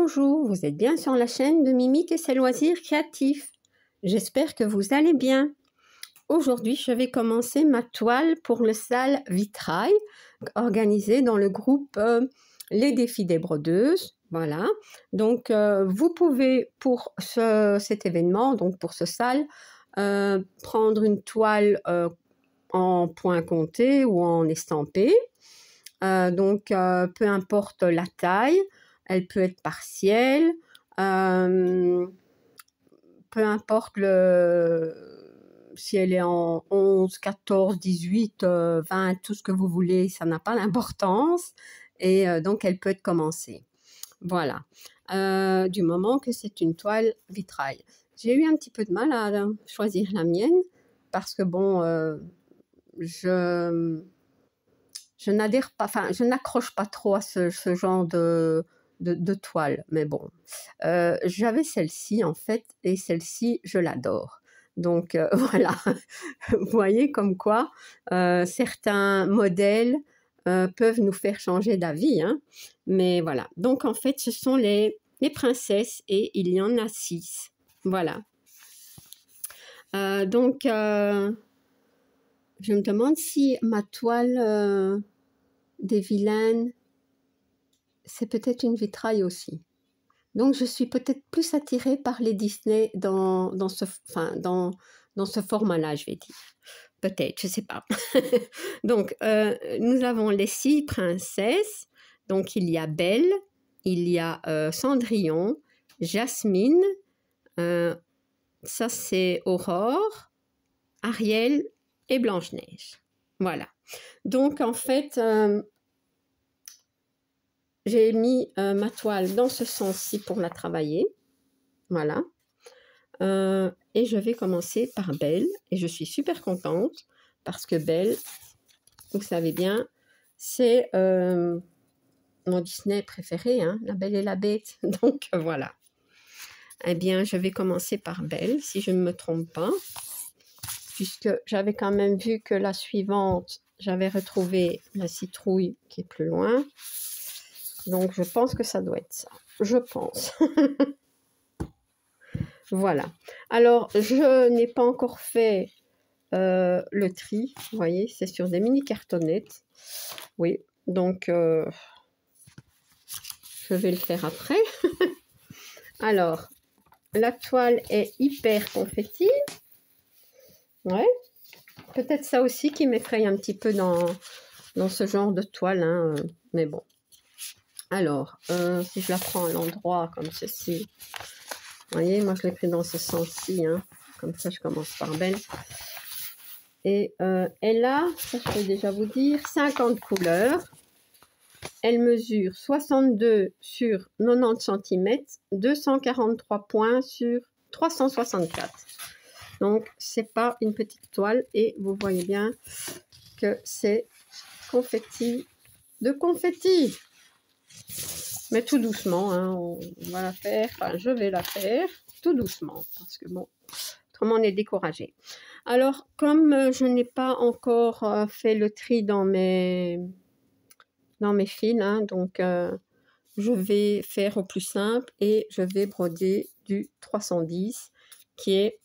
Bonjour, vous êtes bien sur la chaîne de Mimique et ses loisirs créatifs. J'espère que vous allez bien. Aujourd'hui, je vais commencer ma toile pour le salle vitrail organisé dans le groupe Les Défis des Brodeuses. Voilà, donc vous pouvez pour cet événement, donc pour ce salle, prendre une toile en point compté ou en estampé. Peu importe la taille, elle peut être partielle, peu importe si elle est en 11, 14, 18, 20, tout ce que vous voulez, ça n'a pas d'importance. Et donc, elle peut être commencée. Voilà, du moment que c'est une toile vitrail. J'ai eu un petit peu de mal à choisir la mienne parce que bon, je n'adhère pas, enfin, je n'accroche pas trop à ce genre de toile, mais bon. J'avais celle-ci, en fait, et celle-ci, je l'adore. Donc, voilà, vous voyez comme quoi certains modèles peuvent nous faire changer d'avis, hein. Mais voilà, donc en fait, ce sont les princesses, et il y en a 6. Voilà. Je me demande si ma toile des vilaines, c'est peut-être une vitrail aussi. Donc, je suis peut-être plus attirée par les Disney dans ce format-là, je vais dire. Peut-être, je ne sais pas. Donc, nous avons les 6 princesses. Donc, il y a Belle, il y a Cendrillon, Jasmine, ça c'est Aurore, Ariel et Blanche-Neige. Voilà. Donc, en fait, j'ai mis ma toile dans ce sens-ci pour la travailler. Voilà. Et je vais commencer par Belle. Et je suis super contente parce que Belle, vous savez bien, c'est mon Disney préféré, hein, La Belle et la Bête. Donc, voilà. Eh bien, je vais commencer par Belle, si je ne me trompe pas. Puisque j'avais quand même vu que la suivante, j'avais retrouvé la citrouille qui est plus loin. Donc, je pense que ça doit être ça. Je pense. Voilà. Alors, je n'ai pas encore fait le tri. Vous voyez, c'est sur des mini cartonnettes. Oui, donc, je vais le faire après. Alors, la toile est hyper confetti. Ouais. Peut-être ça aussi qui m'effraie un petit peu dans ce genre de toile, hein, mais bon. Alors, si je la prends à l'endroit comme ceci, vous voyez, moi je l'ai pris dans ce sens-ci, hein. Comme ça je commence par Belle. Et elle a, ça je peux déjà vous dire, 50 couleurs. Elle mesure 62 sur 90 cm, 243 points sur 364. Donc, c'est pas une petite toile et vous voyez bien que c'est confetti de confetti. Mais tout doucement, hein, on va la faire, enfin je vais la faire tout doucement parce que bon, autrement on est découragé. Alors, comme je n'ai pas encore fait le tri dans mes fils, hein, donc je vais faire au plus simple et je vais broder du 310 qui est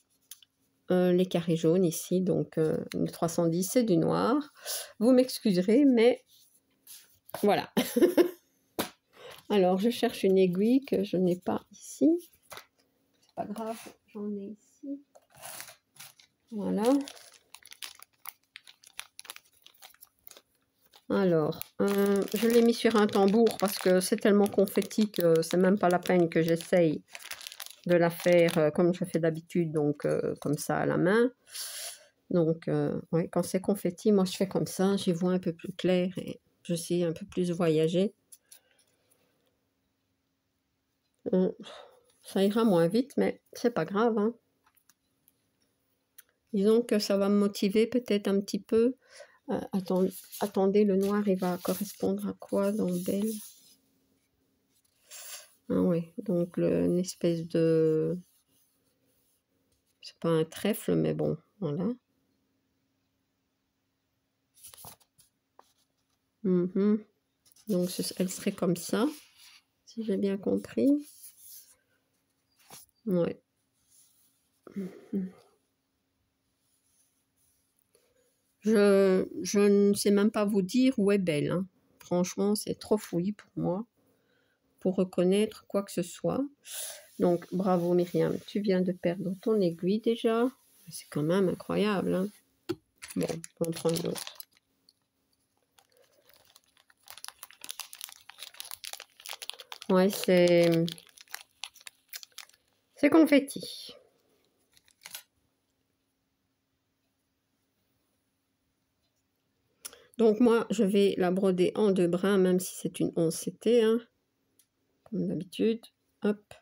les carrés jaunes ici, donc le 310 c'est du noir. Vous m'excuserez, mais voilà. Alors, je cherche une aiguille que je n'ai pas ici. C'est pas grave, j'en ai ici. Voilà. Alors, je l'ai mis sur un tambour parce que c'est tellement confetti que c'est même pas la peine que j'essaye de la faire comme je fais d'habitude, donc comme ça à la main. Donc, ouais, quand c'est confetti, moi je fais comme ça, j'y vois un peu plus clair et je sais un peu plus voyager. Ça ira moins vite, mais c'est pas grave, hein. Disons que ça va me motiver peut-être un petit peu. Attendez, le noir, il va correspondre à quoi dans Belle? Ah ouais, donc une espèce de... C'est pas un trèfle, mais bon, voilà. Donc, elle serait comme ça, si si j'ai bien compris. Ouais. Je ne sais même pas vous dire où est Belle. Hein. Franchement, c'est trop fouillis pour moi, pour reconnaître quoi que ce soit. Donc, bravo Myriam, tu viens de perdre ton aiguille déjà. C'est quand même incroyable. Hein. Bon, on va en prendre d'autres. Ouais, c'est confetti. Donc moi, je vais la broder en 2 brins, même si c'est une 11 CT, hein, comme d'habitude. Hop.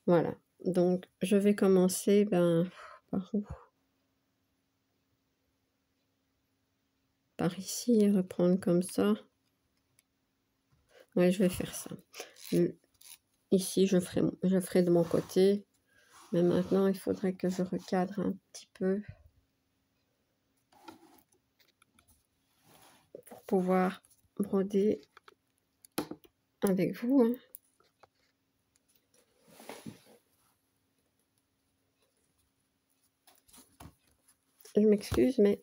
Voilà. Donc, je vais commencer, par où? Par ici, et reprendre comme ça. Ouais, je vais faire ça. Ici, je ferai de mon côté. Mais maintenant, il faudrait que je recadre un petit peu. Pour pouvoir broder avec vous. Hein. Je m'excuse, mais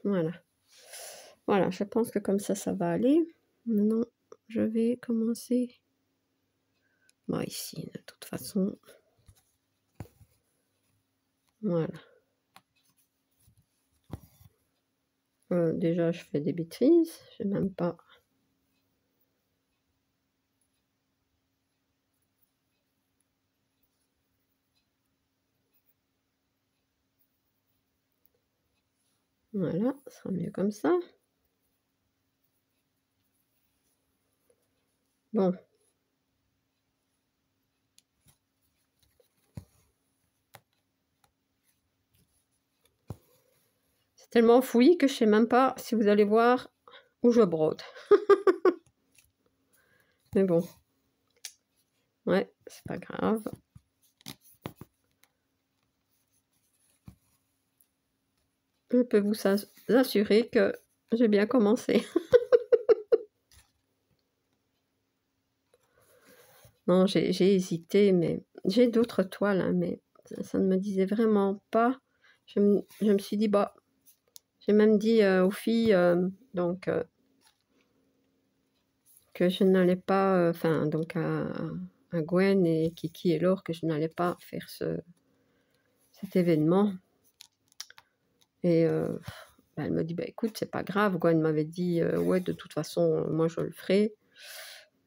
voilà. Voilà, je pense que comme ça va aller. Maintenant, je vais commencer. Bon, ici, de toute façon. Voilà. Déjà, je fais des bêtises. Je n'ai même pas. Voilà, ça sera mieux comme ça. Bon. C'est tellement fouillis que je sais même pas si vous allez voir où je brode. Mais bon. Ouais, c'est pas grave. Je peux vous assurer que j'ai bien commencé. Non, j'ai hésité, mais j'ai d'autres toiles, hein, mais ça ne me disait vraiment pas. Je me suis dit, bah, j'ai même dit aux filles, que je n'allais pas, enfin, donc à Gwen et Kiki et Laure, que je n'allais pas faire cet événement. Et elle me dit, bah, écoute, c'est pas grave. Gwen m'avait dit, ouais, de toute façon, moi, je le ferai.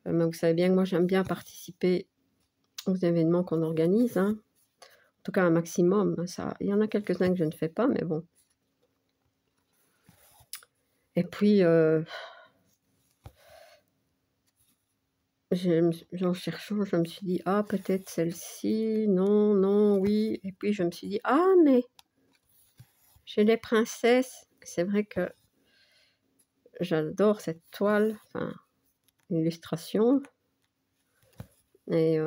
Mais vous savez bien que moi, j'aime bien participer aux événements qu'on organise. Hein. En tout cas, un maximum. Ça, il y en a quelques-uns que je ne fais pas, mais bon. Et puis, en cherchant, je me suis dit, ah, peut-être celle-ci, non, non, oui. Et puis, je me suis dit, ah, mais chez les princesses, c'est vrai que j'adore cette toile, enfin, l'illustration. Et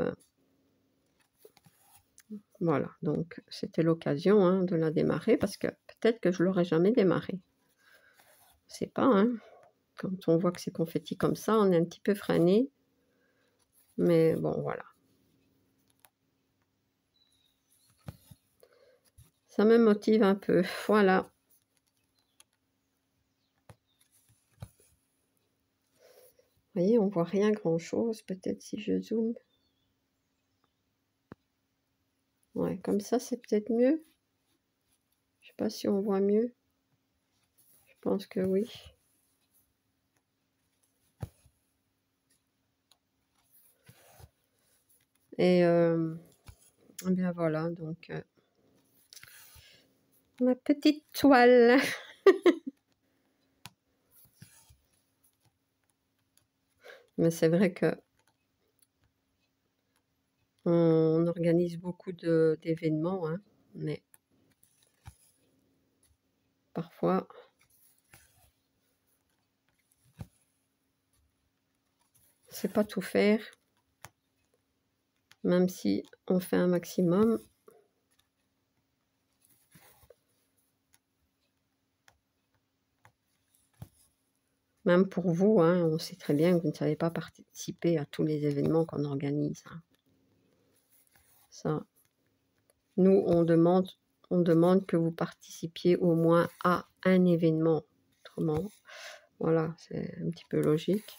voilà, donc c'était l'occasion hein, de la démarrer parce que peut-être que je l'aurais jamais démarré. C'est pas, hein. Quand on voit que c'est confetti comme ça, on est un petit peu freiné. Mais bon, voilà. Ça me motive un peu. Voilà. Vous voyez, on voit rien grand-chose. Peut-être si je zoome. Ouais, comme ça, c'est peut-être mieux. Je sais pas si on voit mieux. Je pense que oui. Et bien voilà, donc ma petite toile. Mais c'est vrai que on organise beaucoup d'événements, hein, mais parfois c'est pas tout faire, même si on fait un maximum. Même pour vous, hein, on sait très bien que vous ne savez pas participer à tous les événements qu'on organise. Hein. Ça, nous, on demande que vous participiez au moins à un événement. Autrement, voilà, c'est un petit peu logique.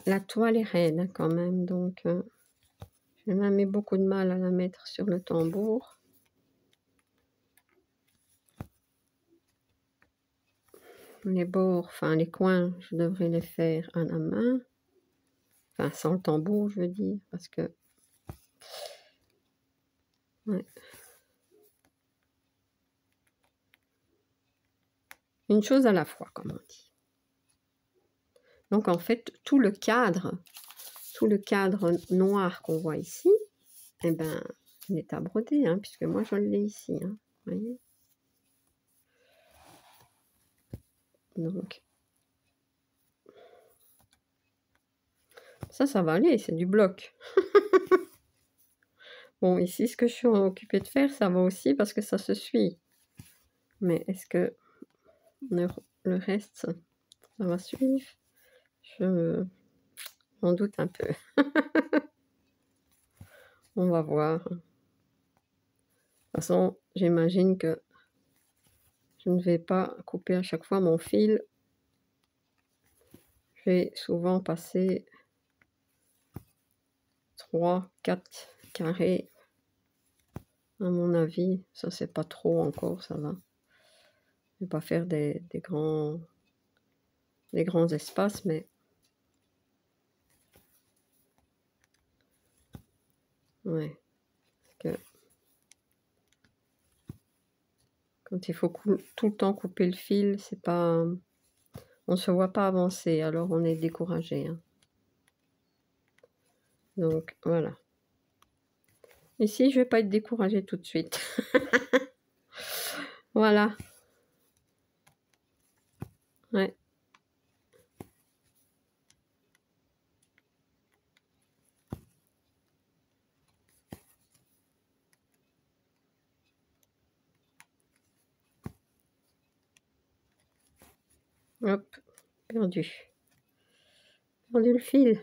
La toile est raide hein, quand même, donc j'ai même eu beaucoup de mal à la mettre sur le tambour. Les bords, enfin les coins, je devrais les faire à la main. Enfin, sans le tambour, je veux dire, parce que... Ouais. Une chose à la fois, comme on dit. Donc, en fait, tout le cadre noir qu'on voit ici, eh ben, il est à broder, hein, puisque moi, je l'ai ici. Hein, vous voyez. Donc, ça va aller, c'est du bloc. Bon, ici, ce que je suis occupée de faire, ça va aussi parce que ça se suit. Mais est-ce que le reste, ça va suivre? Je m'en doute un peu. On va voir. De toute façon, j'imagine que je ne vais pas couper à chaque fois mon fil. Je vais souvent passer 3, 4 carrés. À mon avis, ça c'est pas trop encore, ça va. Je vais pas faire des grands espaces, mais ouais. Parce que quand il faut tout le temps couper le fil, c'est pas, on se voit pas avancer, alors on est découragé. Hein. Donc voilà. Ici, je vais pas être découragée tout de suite. Voilà. Ouais. Hop, perdu. Perdu le fil.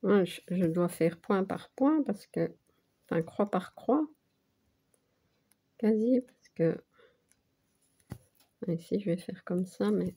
Ouais, je dois faire point par point parce que, enfin croix par croix, quasi, parce que ici je vais faire comme ça, mais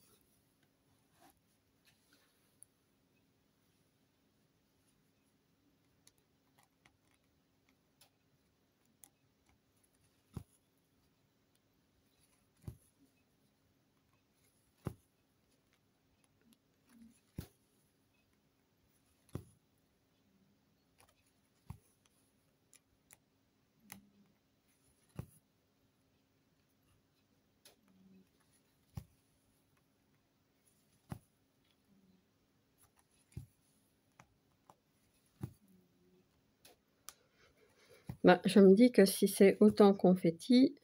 Bah, je me dis que si c'est autant confetti,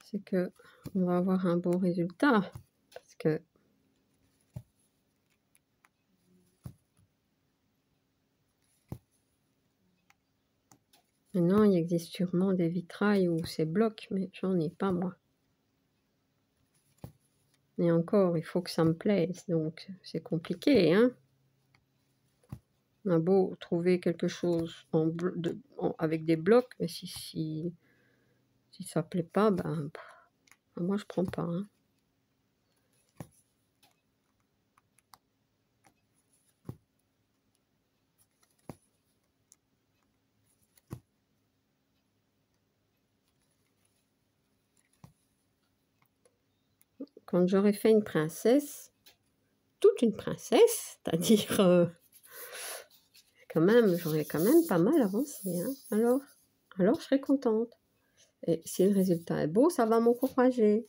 c'est que on va avoir un bon résultat. Parce que maintenant, il existe sûrement des vitrailles où c'est bloc, mais j'en ai pas moi. Et encore, il faut que ça me plaise, donc c'est compliqué, hein. On a beau trouver quelque chose avec des blocs, mais si ça plaît pas, ben moi je prends pas, hein. Quand j'aurais fait une princesse, toute une princesse, c'est-à-dire quand même, j'aurais quand même pas mal avancé, hein. Alors je serais contente. Et si le résultat est beau, ça va m'encourager.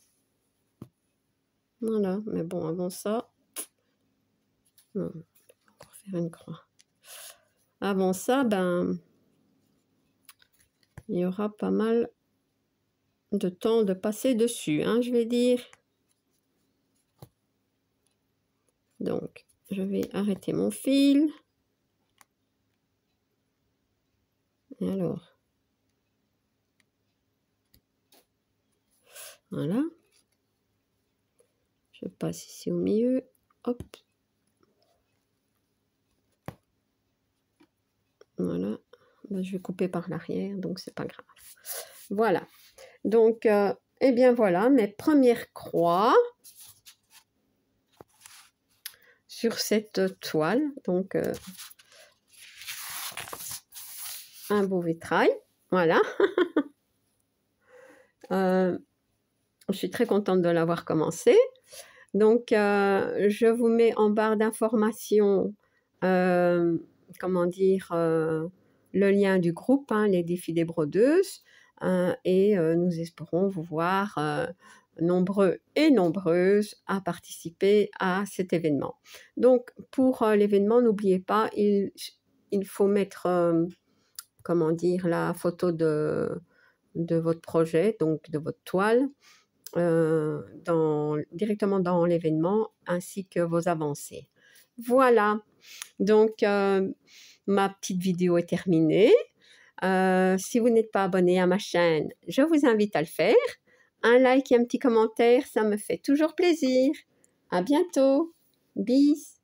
Voilà, mais bon, avant ça, non, on va encore faire une croix. Avant ça, ben, il y aura pas mal de temps de passer dessus, hein, je vais dire. Donc, je vais arrêter mon fil. Et alors, voilà. Je passe ici au milieu. Hop. Voilà. Ben, je vais couper par l'arrière, donc c'est pas grave. Voilà. Donc, eh bien voilà, mes premières croix sur cette toile. Donc, un beau vitrail. Voilà. Je suis très contente de l'avoir commencé. Donc, je vous mets en barre d'informations, comment dire, le lien du groupe, hein, les défis des brodeuses, et nous espérons vous voir nombreux et nombreuses à participer à cet événement. Donc, pour l'événement, n'oubliez pas, il faut mettre, comment dire, la photo de votre projet, donc de votre toile, directement dans l'événement, ainsi que vos avancées. Voilà, donc ma petite vidéo est terminée. Si vous n'êtes pas abonné à ma chaîne, je vous invite à le faire. Un like et un petit commentaire, ça me fait toujours plaisir. À bientôt. Bis.